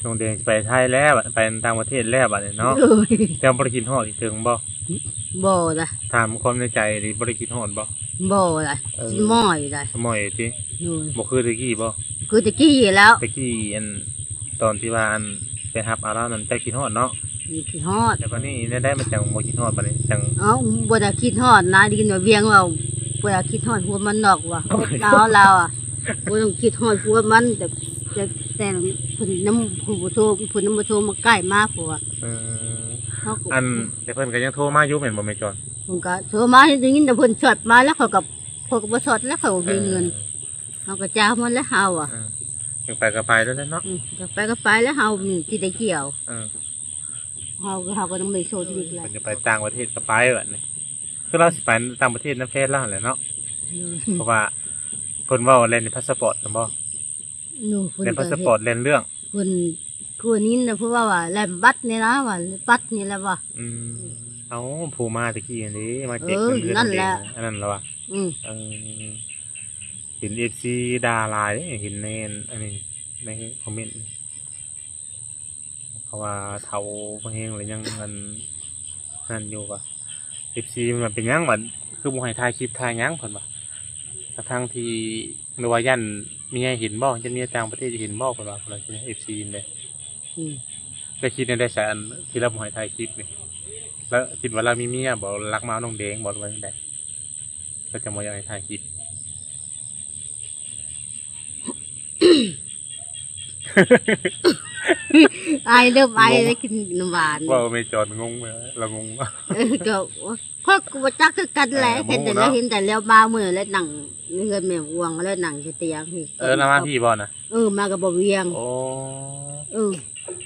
น้องแดงไปไทยแล้วไปต่างประเทศแล้วบัดนี้เนาะแต่บ่ได้คิดฮอดอีกถึงบ่บ่ล่ะถามความในใจดิบ่ได้คิดฮอดบ่บ่ล่ะสิม้อยได้ม้อยติบ่คือตะกี้บ่คือตะกี้แล้วตะกี้อันตอนที่ว่าอันไปรับเอาแล้วนั่นใจคิดฮอดเนาะคิดฮอดแต่บัดนี้ได้มันจังบ่คิดฮอดบัดนี้จังบ่ได้คิดฮอดนะได้ยินว่าเวียงว่าบ่ได้คิดฮอดหัวมันนอกว่าเราอ่ะบ่ต้องคิดฮอดหัวมันแต่เพิ่นน้ำผู้โทรเพิ่นน้ำบ่โทรมาใกล้มาพุ่นว่าอันแต่เพิ่นก็ยังโทรมาอยู่แม่นบ่แม่จอนเพิ่นก็โทรมาได้ยินแต่เพิ่นช็อตมาแล้วเขาก็บ่ช็อตแล้วเขามีเงินเฮาก็จ้ามันแล้วเฮาอ่ะจังไปก็ไปแล้วเนาะจังไปก็ไปแล้วเฮาสิได้เกี่ยวเฮาก็ต้องไม่โซดอีกแล้วจะไปต่างประเทศก็ไปแบบนี้คือเราสิไปต่างประเทศนำแฟนเราแหละเนาะเพราะว่าเพิ่นเว้าเล่นพาสปอร์ตนำบ่เล่นพาสปอร์ตเล่นเรื่องเพิ่นคือนี้นะเพราะว่าแลมบัตนี่นะว่าบัตนี่แหละว่าเอาผู้มาตะกี้นี่มาเจ็กเงินนั่นแหละอันนั้นล่ะว่าเห็น FC ด่าหลายเห็นในอันนี้ในคอมเมนต์เพราะว่าเฒ่าบ่แฮงเลยยังมันนั่นอยู่ว่า FC มันเป็นหยังว่าคือบ่ให้ถ่ายคลิปถ่ายหยังเพิ่นว่าทั้งที่หรือว่ายันมีให้เห็นบ่จะมีต่างประเทศจะเห็นบ่เพิ่นว่าเพิ่นสิ FC นี่ก็คิดได้แสนที่เราบ่ให้ถ่ายคลิปนี่แล้วคิดว่าเรามีเมียบ่รักมาน้องแดงบ่ว่าจังได๋ก็จะบ่อยากให้ถ่ายคลิปไอเริ่มไอได้กินน้ำหวานว่าไม่จอดงงเลยเรางงก็เพราะกูจักคือกันแหละเห็นแต่แล้วมาเมื่อแล้วหนังเงินแม่วงแล้วหนังเตียงพี่แล้วมาพี่บ่น่ะมากับบ่เวียงโอ้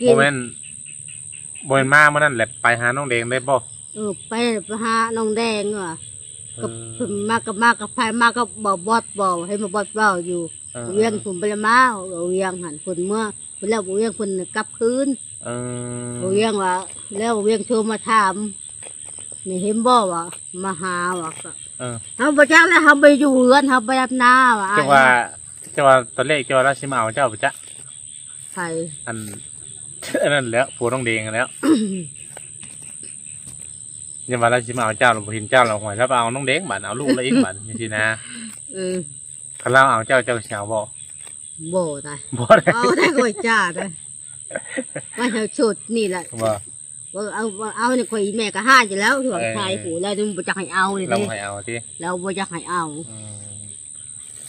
โมเมนต์มาเมื่อนั้นแหละไปหาน้องแดงได้บ่ไปหาน้องแดงอ่ะกับมากับไผมากับบ่บอดบ่ให้มาบอดเว้าอยู่เวียงผมไปละมาเวียงหันคนเมื่อคนแล้วเวียงคนกลับคืนเวียงว่าแล้วเวียงโทรมาถามนี่เห็นบ่ว่ามาหาว่าเฮาบ่จักแล้วเฮาไปอยู่เรือนเฮาไปอาบน้าว่าจังว่าตอนแรกจังว่าเราสิมาเอาเจ้าบ่จ๊ะใครอันนั้นแล้วผัวน้องแดงแล้วยังว่าเราสิมาเอาเจ้าเราบ่เห็นเจ้าเราหอยแล้วเอาน้องแดงบัดเอาลูกแล้วอีกบัดจังซี่นะคันเราเอาเจ้าสิเอาบ่ได้เอาได้ค่อยจ้าได้ว่าเฮาชุดนี่แหละว่าเอาเนี่ยข่อยแม่ก็ห้าอยู่แล้วที่ว่าชายผู้แล้วบ่จักให้เอานี่เราให้เอาติเราบ่จักให้เอา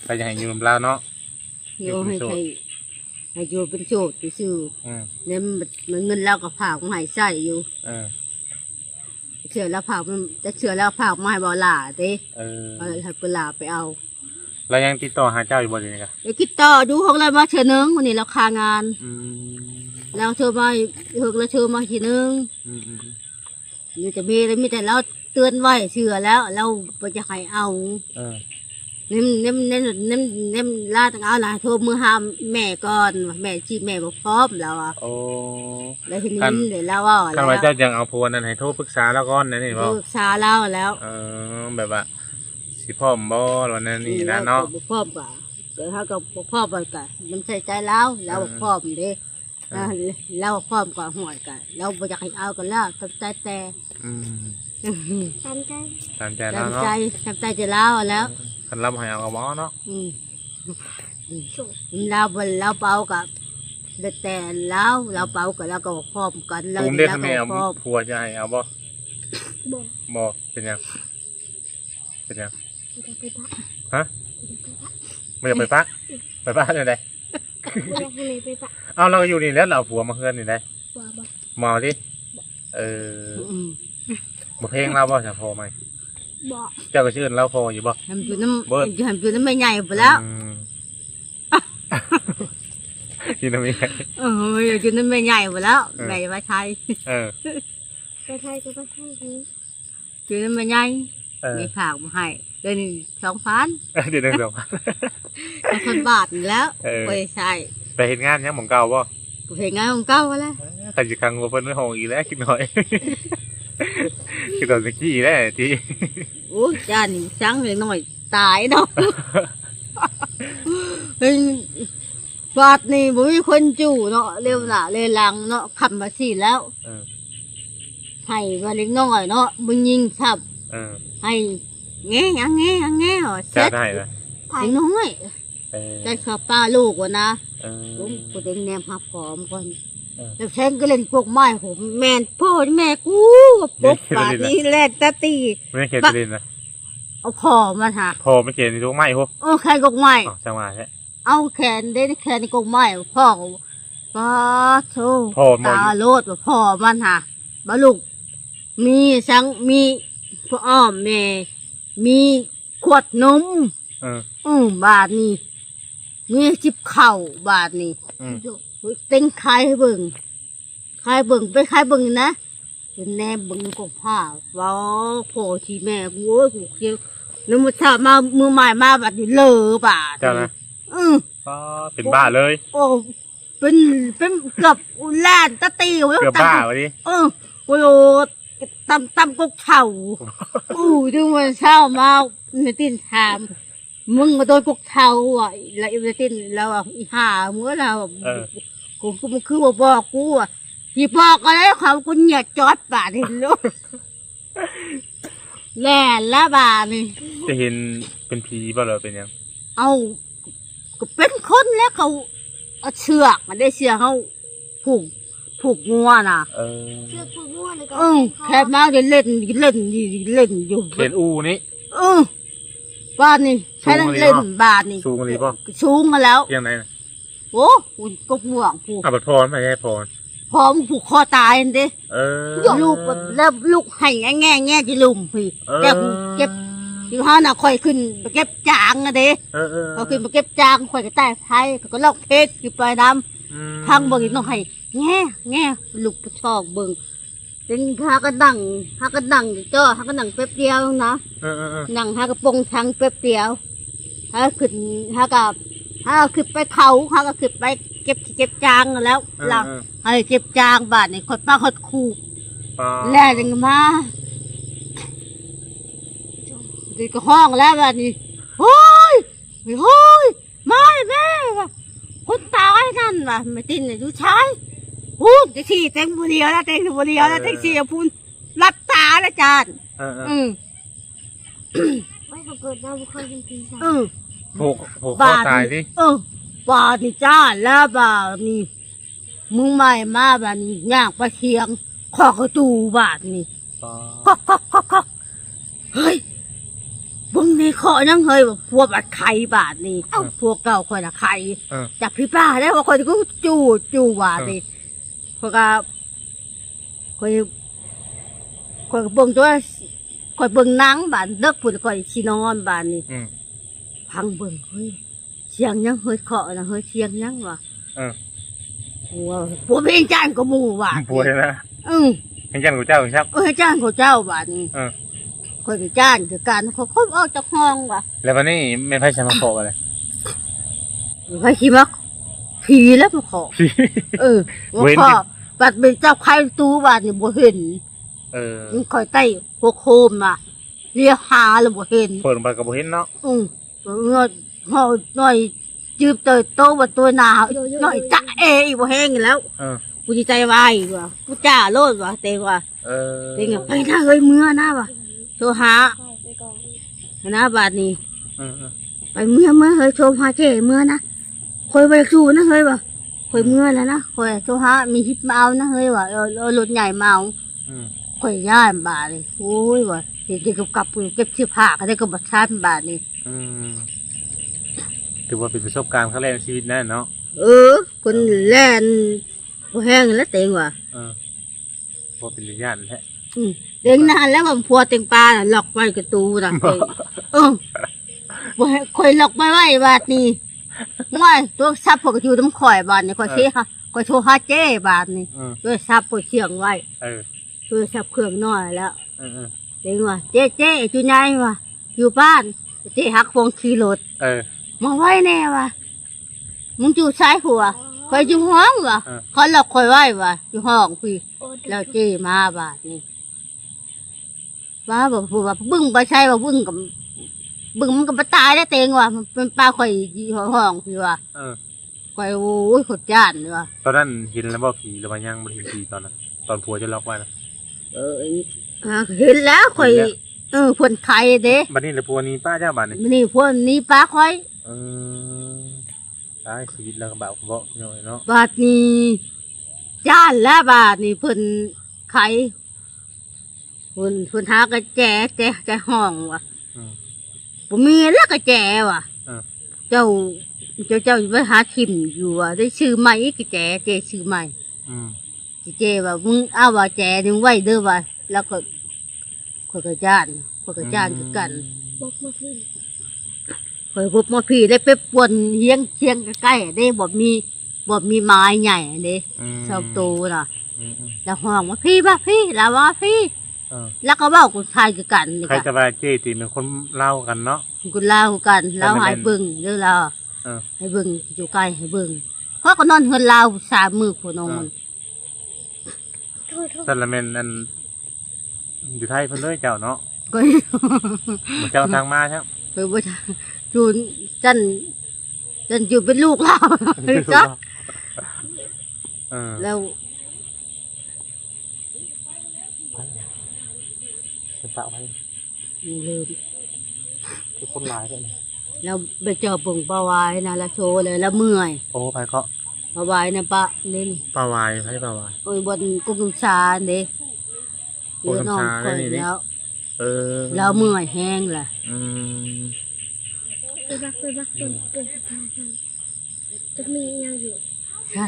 เราจะให้อยู่นำลาวเนาะอยู่ให้อยู่เป็นโสดซื่อเนี่ยมันเงินเราก็ฝากมาให้ใช้อยู่เชื่อแล้วฝากมันจะเชื่อแล้วฝากมาให้บ่ล่ะติให้เพิ่นล่ะไปเอาเรายังติดต่อหาเจ้าอยู่บ่นี่กะติดต่อดูของเรามาเทื่อนึงวันนี้เราคางานแล้วเธอมาแล้วเธอมาทีนึงนี่จะมีแต่เราเตือนไว้เชื่อแล้วเราบ่จะให้เอาเน้มลาตั้งเอาล่ะโทรมือหาแม่ก่อนแม่ชีแม่บ่พร้อมแล้วอ่ะแล้วทีนี้เดี๋ยวเราว่าคันว่าเจ้ายังเอาผัวนั้นให้โทรปรึกษาแล้วก่อนนั่นนี่บ่ปรึกษาเราแล้วแบบว่าสิพร้อมบ่วันนั้นนี่นะเนาะบ่พร้อมป่ะเดี๋ยวเฮาก็บ่พร้อมไปกะน้ำใส่ใจเราพร้อมเด้เราพร้อมกว่าหอดกันเราบ่อยากให้เอากันแล้วตามใจแต่ตามใจแล้วเนาะตามใจจะเล่าแล้วคันรับให้เอากับหมอเนาะเราเป่ากับแต่เราเป่ากับเราก็พร้อมกันเราก็พร้อมผัวจะให้เอาบ่เป็นยังฮะไม่อยากไปปะเลยได้เอาเราอยู่นี่แล้วเราผัวมาเฮือนนี่ได้มอที่บ่เพลงเราบ่จะพอไหมเจ้าก็ชื่อเราพออยู่บ่ทำจุดน้ำไม่ใหญ่ไปแล้วจุดน้ำไม่ใหญ่จุดน้ำไม่ใหญ่ไปแล้วแม่มาใช้ไปไทยก็ไปไทยจุดน้ำไม่ใหญ่มีฝากมาให้เดือน2,000เดือน2,000คนบาทแล้วไปใช่ไปเห็นงานยังหม่องเก่าบ่เห็นงานหม่องเก่าแล้วใครจะคังว่าเพิ่นไม่ห้องอีกแล้วคิดหน่อยคิดตอนสักทีแล้วทีโอ้จานนี่ช้างเลยหน่อยตายเนาะเฮ้ยพ บาดนี่บ่มีคนจู่เนาะเร็วหน่ะเลยหลังเนาะขับมาสิแล้ว เออ ให้ว่าเล็กน้อยเนาะมึงยิงซับ เออ ให้แง่ยังแง่ยังแง่เหรอเสร็ จะ จ ได้ละ ไผ่ เล็กน้อย เออ ได้ขับป้าลูกวะนะ เออ ผมกูเด็กแนมหับหอมก่อน เออ แล้วแทงก็เล่นพวกไม้ผมแม่นพ่อแม่กูกับปกบาดนี้แลกตะตี ไม่ได้เขียนตัวเล่นนะ เอาพ่อมันหา พอไม่เขียนในทุกไม้พวก แค่กกไม้ อ๋อจังหวะแท้ เอาแขนได้แขนในกกไม้พ่อป้าโธ่ พ่อหมอ ตา อยู่ โลดว่าพ่อมันหาบาลูกมีสังมีพ่ออ้อมแม่มีขวดนม เออ บาทนี่มีจิบเข่าบาทนี่ อืม เต็งขายให้เบิ่งขายเบิ่งไปขายเบิ่งนะเป็นแนมเบิ่งกบผ้าว้าวพ่อที่แม่กูโอ้ยกูเคียวน้ำมันชามามือใหม่มาบาดนี่เลอบาท เจ้านะ อือ ก็เป็นบ้าเลย โอ้เป็นเกือบอุล้านตะตีไว้ เกือบบ้าวะดิ โอ้โหตำกกเข่าดึงมันเช้ามาในตินถามมึงมาโดนกกเข่าอ่ะแล้วในตินเราอ่ะอีห่ามึงเรากูมันคือบอกกูอ่ะที่บอกอะไรเขากูเหยียดจอดบาดเห็นลูกแล่ละบาดนี่ จะเห็นเป็นผีบ่เหรอเป็นยัง เอาก็เป็นคนแล้วเขาเอาเชือกมาได้เชือกเขาผูกงัวน่ะ เออ เชือกผูกง่วเลยก็ แค่มาจะเล่นอยู่ เขียนอูนี้ บ้านนี่ใช้เล่นบ้านนี่ สูงอะไรป่ะ สูงมาแล้ว ยังไงนะ โอ้กบห่วงผูก อ่ะบัดพรไม่ใช่พร พร้อมผูกคอตายเด้ เออ ลูกแล้วลูกให้แง่จะลุมพี่แต่เก็บอยู่ห้าน่ะค่อยขึ้นไปเก็บจางอะเด้ เออ เขาขึ้นไปเก็บจางค่อยก็ใต้ไผ่ก็ลอกเพชรคือไปน้ำทางเบิ่งต้องให้แง่ลูกชอกเบิ่งเป็นหากระดังจ้อหากระดังแป๊บเดียวนะ เออ นั่งหากระปงทางแป๊บเดียวหาขึ้นหาขึ้นไปเขาหาก็ขึ้นไปเก็บจางแล้วหลังให้เก็บจางบาดนี่คนป้าคนคู่แล่จังมาดีก็ห้องแล้วบาดนี้โอ้ยไม่แม่ว่ะคนตายนั่นว่ะไม่ตินเลยดูชายแท็กซี่เต็มบุเรียวแล้วแท็กซี่พูนรับตาแล้วจาน ไม่เขาเกิดเราบุคคลเป็นผีสาง ผูกคอตายดิ บาดนี่จ้าแล้วบาดนี่มึงไม่มาบาดนี่ย่างไปเชียงขอกระตูบาดนี่คอกเฮ้ยบึงนี่ขอนั่งเฮ้ยพวกบัดไข่บาดนี่พวกเก่าคนละไข่จับพี่ป้าได้ว่าคนก็จู่บาดนี่พวกคนเบิ่งตัวคนเบิ่งนังบาดเด็กปุ่นคนชีนอนบาดนี่พังเบิ่งเฮ้ยเสียงยังเฮ้ยเคาะนะเฮ้ยเสียงยังวะปัวเพลงจ้างก็มูว่ะ ปัวใช่ไหมเพลงจันกูเจ้าครับ จ้างเขาเจ้าบาดนี้คอยไปจ้างคือการเขาคบออกจากห้องว่ะ แล้ววันนี้ไม่ไพ่ชมาโคอะไร ใครคิดว่าผีแล้วมาขอว่าขอบัดเป็นเจ้าใครตู้บาดนี่บ่เห็นมันคอยไต่หัวโคมน่ะเรียหาแล้วบ่เห็น เปิดลงไปกับบ่เห็นเนาะหน่อยจืบเตยโตว่าตัวหนาวหน่อยจ้าอีกบ่แห้งแล้วกูใจวายว่ะกูจ้าโลดว่ะเต็งว่ะเต็งไปหน้าเฮ้ยเมื่อนะว่ะโทรหานะบาดนี้ไปเมื่อเฮ้ยโทรหาเจ้เมื่อนะคอยไปสู่นะเฮ้ยว่ะคอยเมื่อแล้วนะคอยโทรหามีฮิปเมานะเฮ้ยว่ะรถใหญ่เมาคอยย่านบาดเลยโอ้ยว่ะเด็กกับเก็บเสื้อผ้าก็ได้กับบัตรชาติบาดนี่ถือว่าเป็นประสบการณ์ครั้งแรกในชีวิตแน่เนาะคนแล่นบ่แห้งแล้วเต็งว่ะพอเป็นญาติแท้เต็งนานแล้วว่าพัวเต็งปลาหลอกไว้กระตูน่ะบ่ให้คอยหลอกไว้บาดนี้ง่ายตัวซับพวกอยู่น้ำข่อยบาดนี่คอยสิค่ะคอยโทรหาเจ้บาดนี่ด้วยซับปวดเสียงไว้ด้วยซับเครื่องน้อยแล้วเต็งว่ะเจ๊จุนายว่ะอยู่บ้านเจ๊หักพวงขี่รถมาไว้แน่ว่ะมึงอยู่ซ้ายหัวคอยอยู่ห้องว่ะเขาหลอกคอยไว้ว่ะอยู่ห้องพี่แล้วเจ๊มาบาดนี่มาบอกผู้ว่าบึ้งไปใช่ว่าบึ้งมันกับตายแล้วเต็งว่ะมันเป็นปลาคอยอยู่ห้องพี่ว่ะค ข่อยโอ้ยขดจ้านเลยว่ะ ตอนนั้นเห็นแล้วบ่ผีหรือว่ายังบ่เห็นผีตอนนั้นตอนผัวจะล็อกไว้นะ เห็นแล้วข่อย เห็นแล้ว เพิ่นไข่เด้ บัดนี้เลยผัวนี้ป้าเจ้าบัดนี้ นี่พวกนี้ป้าข่อย เออตายชีวิตแล้วก็แบบบ่เนาะ บาดนี้จ้านแล้วบาดนี้เพิ่นไข่เพิ่นหากระแจห้องว่ะ อืม บ่มีแล้วกระแจว่ะ เออ เจ้าไปหาทิมอยู่ว่ะได้ชื่อใหม่กระแจชื่อใหม่ อืม เจว่ามึงเอาว่าแจนึงไว้เด้อว่ะแล้วก็ข่อยก็จ้านคือกัน บอกมาพี่ ข่อยพบมาพี่ได้ไปป่วนเฮียงเชียงใกล้ๆได้บ่มีไม้ใหญ่เด้ ชอบโตน่ะ อืม แล้วห้องว่าพี่แล้วว่าพี่ เออ แล้วก็เว้ากูทายคือกันนี่ ใคร ค่ะ จะว่าเจ๊ตีเป็นคนเล่ากันเนาะ กูเล่ากันเล่า แต่มัน ให้เบิ่งเด้อเรา เออ ให้เบิ่งอยู่ใกล้ให้เบิ่งเพราะก็นอนเฮือนลาว3 มื้อพุ่นน้องมัน โทษ แต่ละแม่นอันอยู่ไทยเพิ่นเลยเจ้าเนาะ ก็ บ่เจ้าทางมาใช่ ไปบ่ทันจูนจันอยู่เป็นลูกเราจ้ะ เออ แล้ว จะปะไว้ ลืม คือคนหลายด้วยนี่ แล้วไปเจอปุ่งปลาวายนะแล้วโชว์เลยแล้วเมื่อย โอ้ไปก็ ปลาวายนะปะนี่ ปลาวายให้ปลาวาย โอ้ยบนกุ้งชาเด้ กุ้งน้ำชา คอย ได้นี่ แล้ว เออ แล้วเมื่อยแห้งล่ะ อืม ไปบักเป็นสภาพจะมียังอยู่ ใช่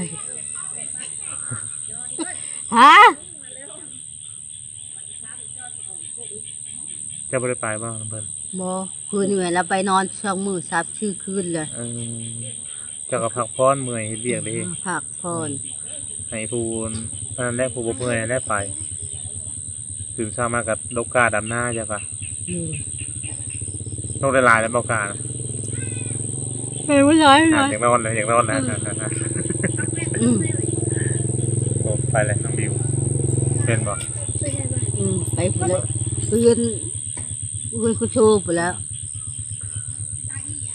ฮะ จะบ่ได้ไปบ้างเพิ่น บอคืนนี้แม่เราไปนอน2 มื้อ3 ชื่อคืนเลย เออเจ้าก็พักผ่อนเมื่อยเฮ็ดเวียกเด้ ผักพร ให้ผู้อันนั้นแหละผู้บ่เมื่อยได้ไปตื่นเช้ามากับดกกาดำหน้าจ้ะป่ะ นี่ นกได้หลายแล้วบ่กานะ เป็นไม่ร้อย อ่ะ ร้อย อยากนอนเลยอยากนอนนะ อืม โอ้ไปเลยน้องบิวเป็นบ่ ไม่ใช่ปะ ไปพุ่นแล้วเพื่อนกูโชว์ไปแล้ว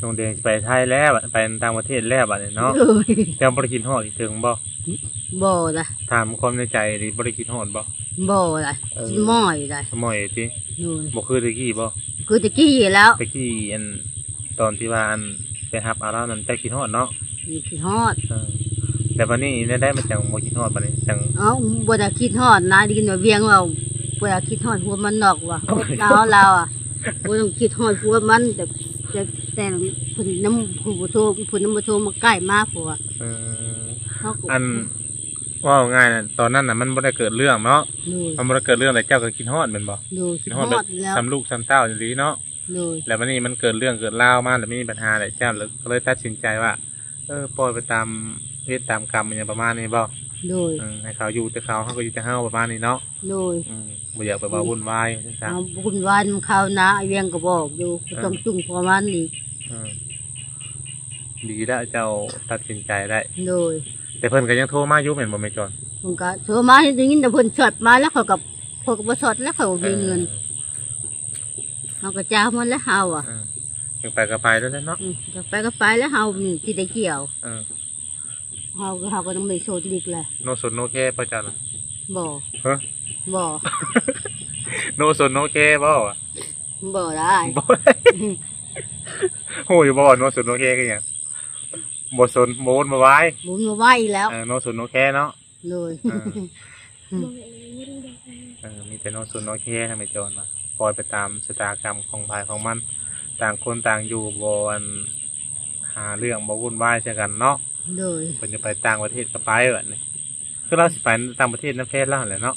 โรงเรียนไปไทยแล้วบัดไปต่างประเทศแล้วบัดนี้เนาะ เอ้ย เจ้าบ่ได้คิดฮอดอีกถึงบ่ บ่ล่ะ ถามความในใจดิบ่ได้คิดฮอดบ่ บ่ล่ะ เออ สิม้อยล่ะ สมัยติ นู่น บ่คือตะกี้บ่ คือตะกี้แล้ว ตะกี้อันตอนที่ว่าอันไปรับเอาแล้วนั่นใจคิดฮอดเนาะ มีขี้ฮอด เออแต่วันนี้ได้มาจังบ่คิดฮอดบัดนี้จัง เอ้าบ่ได้คิดฮอดนะไดยินว่าเวียงว่าบ่ได้คิดฮอดหัวมันนอกว่ะเราอ่ะบ่ต้องคิดฮอดหัวมันแต่เพิ่นน้ำผู้บ่โทรเพิ่นน้ำบ่โทรมาใกล้มาพุ่นว่า เออ เขาก็ อันว่าง่ายน่ะตอนนั้นน่ะมันบ่ได้เกิดเรื่องเนาะ นู่น มันบ่ได้เกิดเรื่องแต่เจ้าก็คิดฮอดแม่นบ่ นู่น คิ คิ ด ด ฮ ฮ อ อ ดแบบ ดแล้ว ซ้ำลูกซ้ำเต้าอย่างนี้เนาะ นู่น แล้ววันนี้มันเกิดเรื่องเกิดราวมาแล้วมีปัญหาแหละเจ้าก็เลยตัดสินใจว่า ปล่อยไปตามเวทตามกรรมอย่างประมาณนี้บ่ นู่น ให้เขาอยู่แต่เขาก็อยู่แต่เฮาประมาณนี้เนาะ นู่น บ่อยากไปว่าวุ่นวายจัง เอาบุญวานเขานะไอ้เวียงก็บอกอยู่ต้องจุ่งพอมันนี่ ดีแล้วเจ้าตัดสินใจได้ นู่น แต่เพิ่นก็ยังโทรมาอยู่แม่นบ่แม่จอน มันก็โทรมาให้ได้ยินแต่เพิ่นช็อตมาแล้วเขากับบ่ช็อตแล้วเขาบ่มีเงินเขาก็จ้ามันแล้วเฮาอ่ะ ยังไปก็ไปแล้วแหละเนาะ จะไปก็ไปแล้วเฮามีที่ได้เกี่ยว เออ เฮาก็ต้องไม่โซนอีกแหละ โนสนโนแคป่ะจ้ะล่ะ บ่ ฮะ บ่ โนสนโนแคบ่วะ บ่ได้ บ่ได้โอ้ยบ่โนสนโนแคคือหยังบ่สนบ่วนบ่วาย บุญมาไว้แล้ว โนสนโนแคเนาะ เลย บอกเองไม่ได้บอกอะไร มีแต่โนสนโนแคทำไมจอนมาปล่อยไปตามชะตากรรมของภายของมัน ต่างคนต่างอยู่บ่อันหาเรื่องบ่วุ่นวายใช่กันเนาะ เลย เพิ่นจะไปต่างประเทศก็ไปแบบนี้คือเราสิไปต่างประเทศนำแฟนเราหั่นแหละเนาะ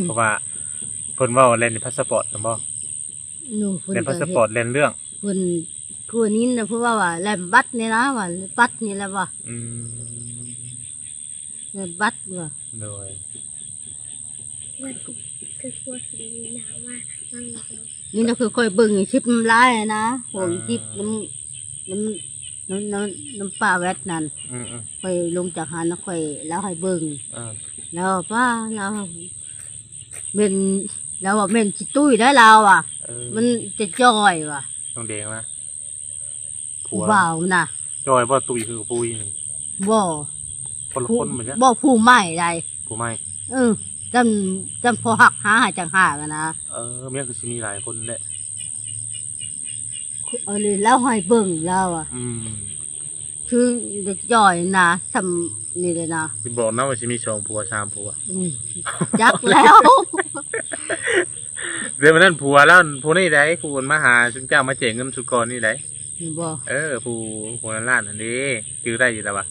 เพราะว่าเพิ่นเว้าเล่นในพาสปอร์ตนำบ่ หนูเพิ่น เล่นพาสปอร์ตเล่นเรื่อง เพิ่นคือนี้นะเพราะว่าแลมบัตรนี่นะว่าบัตรนี่แหละว่า อืม แลมบัตรว่า โดย ว่าคือพวกสีหนาวมานั่งรอ นี่นะคือค่อยเบิ่งคลิปมันหลายนะโหงคลิปน้ำปลาแวดนั่น อืม ค่อยลงจากหันแล้วค่อยแล้วให้เบิ่ง แล้วป้าเราเป็นเราว่าเป็นจิตุ้ยได้เราอ่ะ มันจะจ้อยว่ะ ต้องแดงนะ ผู้บ่าวน่ะ จอยบ่ตุยคือปุยนี่ บ่ คนละคนเหมือนกัน บ่ผู้ใหม่ใด ผู้ไม่ จำพอหักหาจังหากันนะ เมียคือสิมีหลายคนแหละ เลยแล้วให้เบิ่งแล้วอ่ะ คือเด็กย่อยนะทำนี่เลยนะ สิบอกนะว่าสิมี2ผัว3ผัว จักแล้ว เดี๋ยวมันนั่นผัวแล้วผู้นี่ได้ผู้คนมาหาชุนเจ้ามาเจ๋งเงินสุกรนี่ได้ บ่ ผู้นั้นล้านอันนี้จื้อได้อยู่แล้ววะ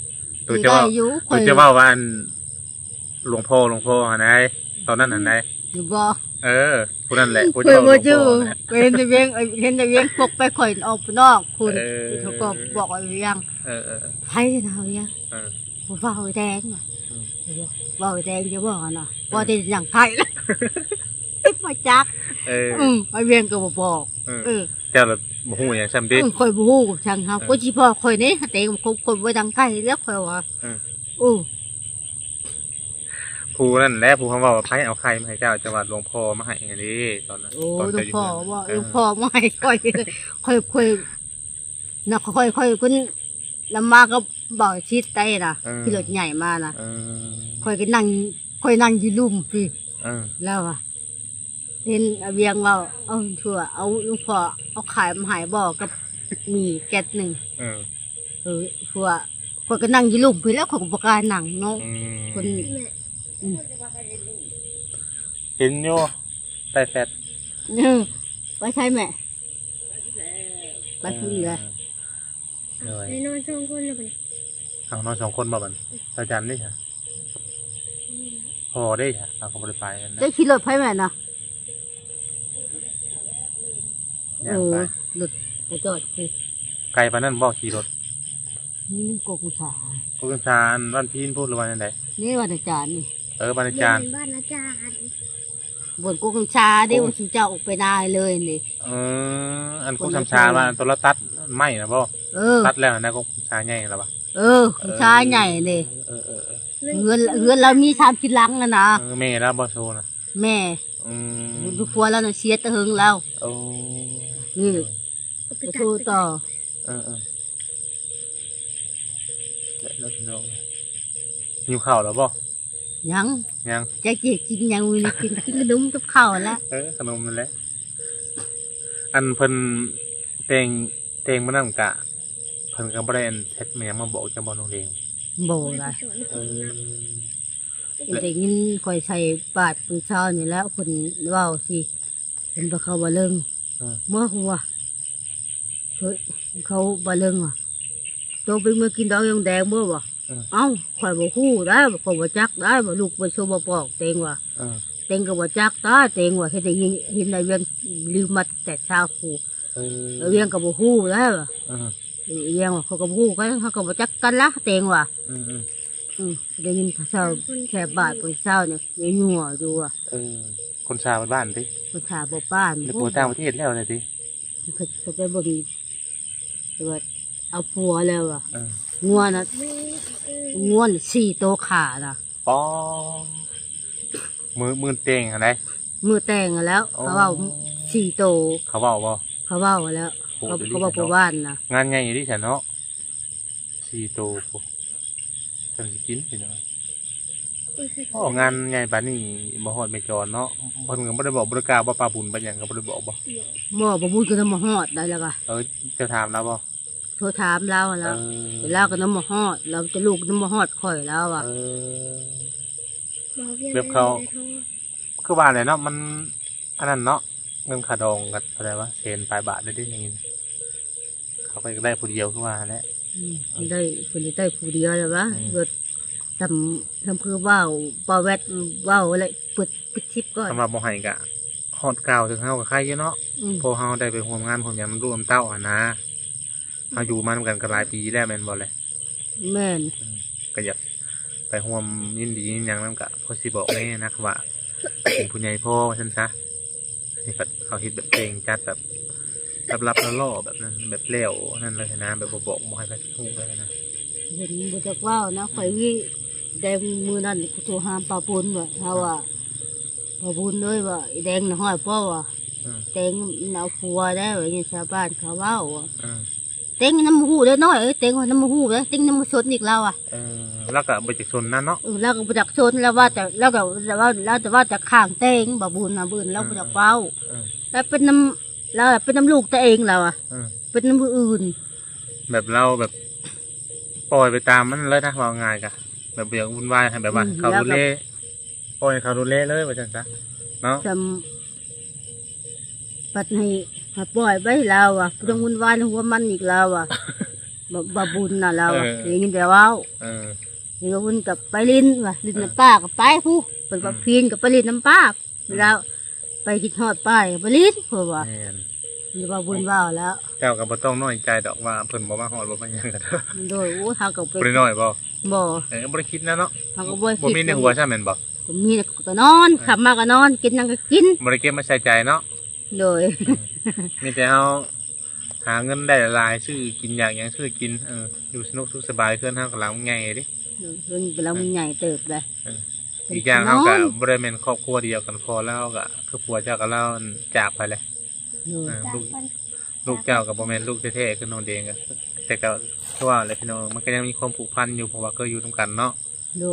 ตัว ที่ จะ ได้ ว่า อยู่ ตัวจะว่าว่าอันหลวงพ่ออันไหนตอนนั้นอันไหน อยู่บ่ ผู้นั้นแหละผู้ เคย เจ้าหล บ่ วง จื้อ พ่อเนี่ย เห็นแต่เวียงพกไปข่อยออกไปนอกคุณเขาก็บอกว่าเวียง เออ ไผนะเวียง เออ บ่เว้าแดงว่ะ อืม เว้าแดงจะบ่น่ะบ่ได้อย่างไผล่ะบ่จัก ไอ้เวียงก็บ่บอก เจ้าละบ่ฮู้หยังซ้ำดิ ข่อยบ่ฮู้กับช่างเฮาก็สิพอข่อยนี่เต็งคนบ่ดังไกลแล้วข่อยว่า ผู้นั่นแหละผู้เขาบอกว่าไผเอาไข่มาให้เจ้าจะว่าหลวงพ่อมาให้อันนี้ตอนนั้น โอ้ ตอน หลว เจ้าง อยู่ พ่อ นั่น ว่าหลวงพ่อมาให้ข่อยน่ะข่อยคุณลำมาก็บอกชิดไต้น่ะที่รถใหญ่มาน่ะข่อยนั่งอยู่ลุ่มพี่แล้วอ่ะเห็นเวียงว่าเอาชั่วเอาหลวงพ่อเอาขายมาให้บ่กับมีแก๊สนึงชั่วข่อยก็นั่งอยู่ลุ่มพี่แล้วข่อยก็บ่กล้านั่งเนาะคน เห็นอยู่ใต้แฟด ไปใช่แม่ไปพึ่งเลย ไปนอน2คนแล้วบัด เอานอน2คนมาบัดอาจารย์นี่ค่ะพอได้ค่ะเราก็บ่ได้ไปกันนะ ได้ขี่รถไปแม่นะ ย่างไป รถไปจอดคือ ไกลปานนั้นบ่ขี่รถ นี่โกกุสา พวกกันซานวันพีนพูดหรือว่าจังได นี่วันอาจารย์นี่ บรรณาจารย์ บ้านอาจารย์ บนโกกุสาเดี๋ยวสิเจ้าออกไปได้เลยนี่ อันพวกชำชามาตัวละตัดไม่นะบ่ ตัดแล้วนะก็ชาใหญ่แล้วปะ กุสาใหญ่เลย เออ เฮือนเรามี3กิลังนะ แม่แล้วบ่โซนะ แม่ลูกพัวแล้วน่ะเสียตะหึงแล้ว โอ้ นี่ไปโทรต่อ แล้วพี่น้องหิวข้าวแล้วบ่ ยัง ยัง จะกินยังมีกินขนมกับข้าวแล้ว ขนมนั่นแหละอันเพิ่นเตงมานั่งกะเพิ่นก็บ่ได้อันเฮ็ดแม่มาบอกจังบ่น้องเดง โบล่ะแต่ยินคอยใส่บาทปืนเช้านี่แล้วคนเว้าสิเป็นบ่เขาบ่เลิงเมื่อหัวเฮ้ยเขาบ่เลิงอ่ะโตไปเมื่อกินดอกยางแดงเมื่อบ่เอ้าข่อยบ่ฮู้ได้บ่ข่อยบ่จักได้บ่ลูกบ่โชว์บ่ปอกเต็งว่ะเต็งก็บ่จักตาเต็งว่ะเฮ็ดได้ยินเห็นได้เวียนลืมมาแต่เช้าคู่เวียนก็บ่ฮู้ได้ว่ะเวียนว่าเขาก็บ่ฮู้กันเขาก็บ่จักกันละเต็งว่ะได้ยินเช้าแค่บาทปืนเช้าเนี่ยยัวอยู่อ่ะ คนชาวบ้านติ คนถามบ่ป้าน ในปัวต่างประเทศแล้วเลยติ เขาไปเบิ่งตัวเอาผัวแล้วอ่ะงัวน่ะงัวน่ะ4 โตวขาน่ะ ปอมือเตงอะไร มือแต่งแล้วเขาเว้า4 โตว เขาบอกบ่ เขาเว้าแล้วเขาบอกว่าบ้านน่ะ งานใหญ่อยู่ที่ฉันเนาะ4 โตปุ๊ฉันสิกินสิเนาะงานใหญ่ปานนี้บ่ฮอดไม่จรเนาะเพิ่นก็บ่ได้บอกบริการบ่ปลาบุญบ่หยังก็บ่ได้บอกบ่ บ่บุญก็นำมาฮอดได้แล้วก็ จะถามแล้วบ่ โทรถามเราแล้วแต่เราก็นำมาฮอดเราจะลูกนำมาฮอดข่อยแล้วอ่ะ แบบเขาคือว่าอะไรเนาะมันอันนั้นเนาะเงินขาดองกับอะไรวะเซนปลายบาทได้ได้ยังไงเขาไปได้ผู้เดียวคือว่าแหละ ได้คนได้ผู้เดียวแล้ววะเกิดทำคือว่าวปอแวดว่าวอะไรปิดชิปก่อน สำหรับโมไห้กะฮอดเก่าถึงเฮากับใครเยอะเนาะพอเฮาได้ไปร่วมงานผมยังร่วมเต้าอ่ะนะเฮาอยู่มาด้วยกันกันหลายปีแล้วแม่นบ่เลย แม่น ก็อยากไปร่วมยินดียินยังนั่นกะพอสิบอกแม่นะว่าเป็นผู้ใหญ่พ่อฉันซะนี่ก็เขาคิดแบบเพลงจัดแบบรับแล้วล่อแบบนั้นแบบเลี้ยวนั่นเลยนะแบบบอกบ่ให้ไปทุ่งเลยนะ เห็นบุตรว่าวนะข่อยวิแดงมือนั่นกูโทรหามปลาปุนว่ะเขาว่าปลาปุนเลยว่าแดงน่ะห้อยพ่อว่ะแดงเอาผัวได้ว่าอย่างชาวบ้านเขาว่าว่ะ เต็งน้ำหูเด้อน้อยเต็งน้ำหูเด้อเต็งน้ำชนอีกแล้วอ่ะ แล้วก็บ่จักชนนั่นเนาะ แล้วก็บ่จักชนแล้วว่าแต่แล้วก็แต่ว่าจะข้างเต็งบ่บุญนะบุญแล้วบ่จักเว้าแล้วเป็นน้ำแล้วเป็นน้ำลูกตัวเองแล้วอ่ะเป็นน้ำผู้อื่น แบบเราแบบปล่อยไปตามมันเลยนะว่าง่ายกะแบบอย่างวุ่นวายให้แบบว่าเขาดูเล่ปล่อยเขาดูเล่เลยว่าจังซะเนาะ จำปัดให้ปล่อยไปแล้วอ่ะบ่ต้องวุ่นวายในหัวมันอีกแล้วอ่ะบ่บุญน่ะเราอย่างนี้แต่ว่านี่ก็วุ่นกับไปลิ้นว่ะลิ้นน้ำป้ากับไปผู้เป็นกับพีนกับไปลิ้นน้ำป้าแล้วไปคิดฮอดป้ายไปลิ้นเพราะว่านี่ว่าบุญว่าแล้ว เจ้าก็บ่ต้องน้อยใจดอกว่าเพิ่นบ่มาฮอดบ่มาหยังกันเด้อ โดยโอ้ทางกับไป บ่ได้น้อยบ่ บ่ บ่ได้คิดนะเนาะ ทางกับบ่ บ่มีในหัวใช่แม่นบ่ มีก็นอนขับมาก็นอนกินนั่งก็กิน บ่ได้เก็บมาใส่ใจเนาะ โดย มีแต่เฮาหาเงินได้หลายซื้อกินอยากหยังซื้อกินอยู่สนุกสุขสบายขึ้นเฮาก็หลังใหญ่ดิ เพิ่นเรามันใหญ่เติบเลย อีกอย่างเฮาก็บ่ได้แม่นครอบครัวเดียวกันพอแล้วก็คือผัวเจ้าก็เล่าจากไปเลยลูกเจ้าก็บ่แม่นลูกแท้ๆคือน้องเดงก็แต่ก็คือว่าแหละพี่น้องมันก็ยังมีความผูกพันอยู่เพราะว่าเคยอยู่ร่วมกันเนาะ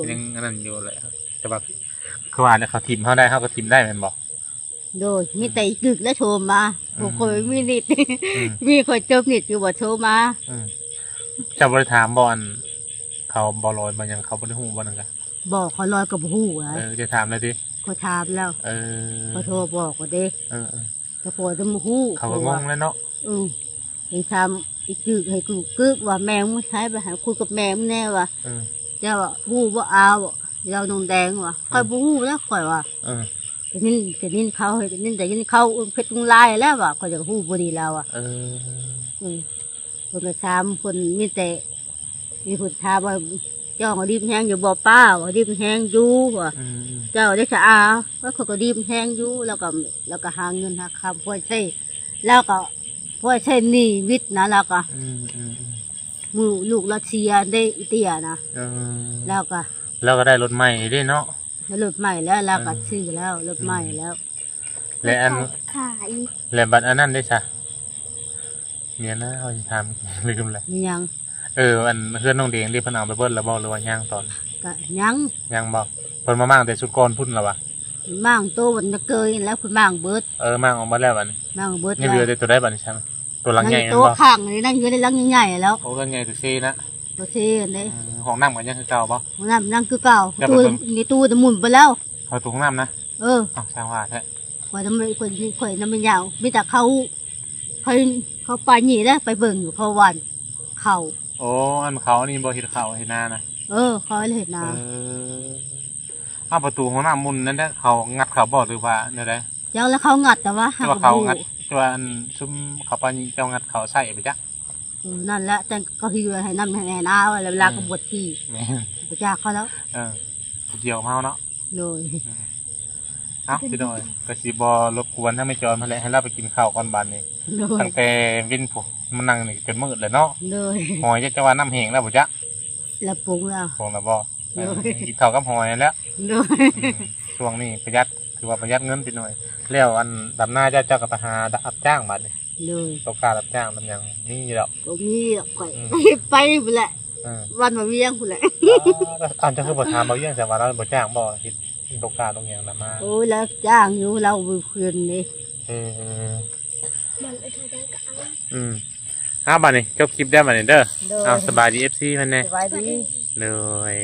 ยังอันนั้นอยู่แหละแต่ว่าคือว่าเนี่ยเขาทิมเฮาได้เฮาก็ทิมได้แม่นบ่ โดยมีแต่กึกและโทรมาผมคอยมีนิดมีคอยเจบนิดอยู่บ่โทรมา เจ้าบ่ได้ถามบ่อันเขาบ่ลอยบ่หยังเขาบ่ได้ฮู้บ่นั่นก็ บอกเขาลอยกับหู้ไว้ จะถามเลยดิ เขาถามแล้วเขาโทรบอกก็เด้ กระโปรงจะมาหู้ เขาก็งงเลยเนาะ ยังทำอีกกึกให้กึกว่าแมวมึงใช้ไปหาคุยกับแมวมึงแน่ว่ะเจ้าว่าหู้ว่าเอาเรานงแดงว่ะค่อยบูหู้แล้วค่อยว่ะแต่นี่เขาแต่นี่เขาเพชรตุงลายแล้วว่ะค่อยจะหู้บดีแล้วอ่ะคนกระชามคนมีแต่มีคนถามว่าเจ้าก็ดีมแห้งอยู่บ่ป้าว่าดีมแห้งอยู่ว่ะเจ้าได้สะอาว่าเขาก็ดีมแห้งอยู่แล้วก็หาเงินหาคำพ่อใช้แล้วก็พ่อใช้หนี้วิทย์นะแล้วก็มือลูกรัสเซียได้อิเตียนะแล้วก็ได้รถใหม่ด้วยเนาะรถใหม่แล้วก็ซื้อแล้วรถใหม่แล้ว และอัน ขาย และบัตรอันนั้นได้ซะเมียนะเขาจะทำลืมเลย มียัง อันเพื่อนน้องเดียงเรียกเพิ่นเอาไปเบิ้ลแล้วบอกหรือว่าย่างตอน ก็ยังบอกเพิ่นมามั่งแต่สุดก่อนพุ่นแล้ววะ มั่งโตวันจะเกยแล้วคุณมั่งเบิดมั่งออกมาแล้วบัดนี้มั่งเบิดนี่เรือได้ตัวได้บัดนี้ใช่ไหมตัวหลังใหญ่ตัวข้างนี่นั่งอยู่ในหลังใหญ่แล้วโอ้ลังใหญ่ตัวซีนะตัวซีนี่ของน้ำกันยังคือเก่าปะของน้ำนั่งคือเก่าตัวในตู้จะหมุนไปแล้วเขาตัวของน้ำนะช่างว่าแท้ข่อยทำไมข่อยน้ำมันยาวมีแต่เขาไปหนีได้ไปเบิ่งอยู่เขาวันเขาโอ้อันเขานี่บ่เห็นเขาเห็นหน้านะเขาเห็นหน้าประตูของน้ำมุนนั่นได้เขางัดเขาบ่หรือว่าเนี่ยได้เจ้าแล้วเขางัดแต่ว่าเขางัดตัวอันซุ้มเขาปานี่เจ้างัดเขาใส่ไปจ้ะนั่นแหละจังก็ฮิวให้น้ำให้น้าเวลากบฏที่ไปจ้าเขาแล้วเกี่ยวเมาเนาะเลยพี่น้อยกระสีบอรบกวนถ้าไม่จอมาเลยให้เราไปกินข้าวก่อนบานนี้ตั้งแต่วินผมมันนั่งนี่จนมืดเลยเนาะหอยจะว่าน้ำแห้งแล้วบ่จ๊ะแล้วปรุงแล้วบ่กินข้าวกับหอยแล้วช่วงนี้ประหยัดถือว่าประหยัดเงินไปหน่อยแล้วอันดำหน้าเจ้ากับไปหารับจ้างบานนี้ต้องการรับจ้างมันยังนี่หรอกนี่ไปแหละวันมาเวียงคุณแหละอันจะคือบ่ทามบ่เวียงแต่ว่าเราบ่จ้างบ่คิดตกการตรงอย่างนั้นมาโอ้ยแล้วจ้างอยู่เราไปคืนนี่มันไอ้ทางการก็บัดนี้จบคลิปได้บัดนี้เด้อสบายดี FC เพิ่นแน่สบายดีเลย